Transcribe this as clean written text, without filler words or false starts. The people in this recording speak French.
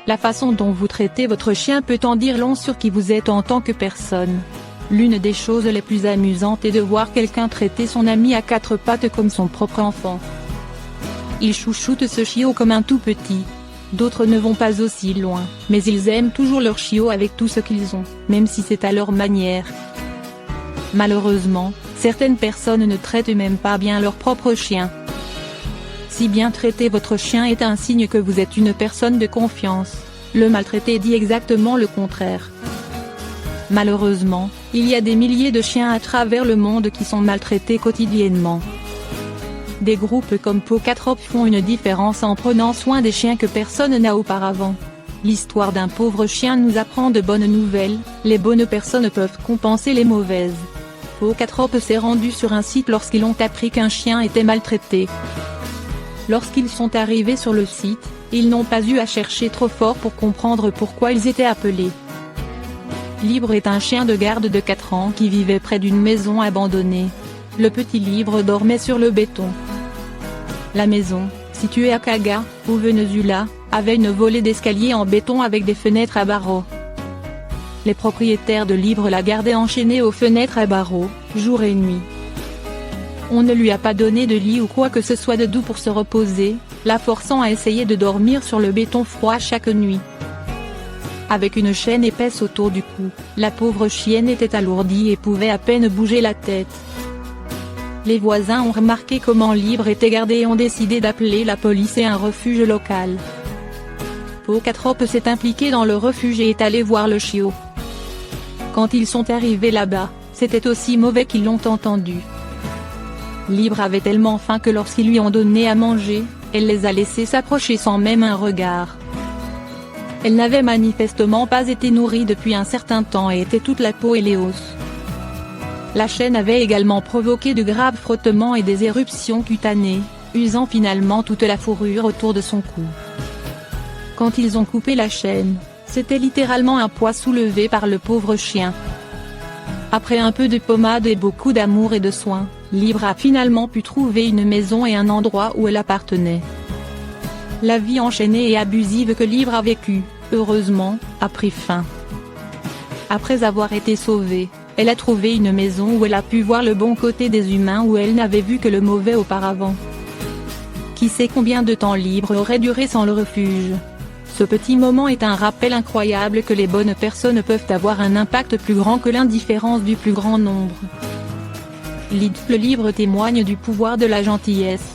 La façon dont vous traitez votre chien peut en dire long sur qui vous êtes en tant que personne. L'une des choses les plus amusantes est de voir quelqu'un traiter son ami à quatre pattes comme son propre enfant. Ils chouchoutent ce chiot comme un tout petit. D'autres ne vont pas aussi loin, mais ils aiment toujours leur chiot avec tout ce qu'ils ont, même si c'est à leur manière. Malheureusement, certaines personnes ne traitent même pas bien leur propre chien. Si bien traiter votre chien est un signe que vous êtes une personne de confiance, le maltraiter dit exactement le contraire. Malheureusement, il y a des milliers de chiens à travers le monde qui sont maltraités quotidiennement. Des groupes comme Paw Catrop font une différence en prenant soin des chiens que personne n'a auparavant. L'histoire d'un pauvre chien nous apprend de bonnes nouvelles, les bonnes personnes peuvent compenser les mauvaises. Paw Catrop s'est rendu sur un site lorsqu'ils ont appris qu'un chien était maltraité. Lorsqu'ils sont arrivés sur le site, ils n'ont pas eu à chercher trop fort pour comprendre pourquoi ils étaient appelés. Libre est un chien de garde de 4 ans qui vivait près d'une maison abandonnée. Le petit Libre dormait sur le béton. La maison, située à Kaga, au Venezuela, avait une volée d'escalier en béton avec des fenêtres à barreaux. Les propriétaires de Libre la gardaient enchaînée aux fenêtres à barreaux, jour et nuit. On ne lui a pas donné de lit ou quoi que ce soit de doux pour se reposer, la forçant à essayer de dormir sur le béton froid chaque nuit. Avec une chaîne épaisse autour du cou, la pauvre chienne était alourdie et pouvait à peine bouger la tête. Les voisins ont remarqué comment Libre était gardé et ont décidé d'appeler la police et un refuge local. Paw Catrop s'est impliqué dans le refuge et est allé voir le chiot. Quand ils sont arrivés là-bas, c'était aussi mauvais qu'ils l'ont entendu. Libre avait tellement faim que lorsqu'ils lui ont donné à manger, elle les a laissés s'approcher sans même un regard. Elle n'avait manifestement pas été nourrie depuis un certain temps et était toute la peau et les os. La chaîne avait également provoqué de graves frottements et des éruptions cutanées, usant finalement toute la fourrure autour de son cou. Quand ils ont coupé la chaîne, c'était littéralement un poids soulevé par le pauvre chien. Après un peu de pommade et beaucoup d'amour et de soins, Libre a finalement pu trouver une maison et un endroit où elle appartenait. La vie enchaînée et abusive que Libre a vécue, heureusement, a pris fin. Après avoir été sauvée, elle a trouvé une maison où elle a pu voir le bon côté des humains où elle n'avait vu que le mauvais auparavant. Qui sait combien de temps Libre aurait duré sans le refuge. Ce petit moment est un rappel incroyable que les bonnes personnes peuvent avoir un impact plus grand que l'indifférence du plus grand nombre. Le Libre témoigne du pouvoir de la gentillesse.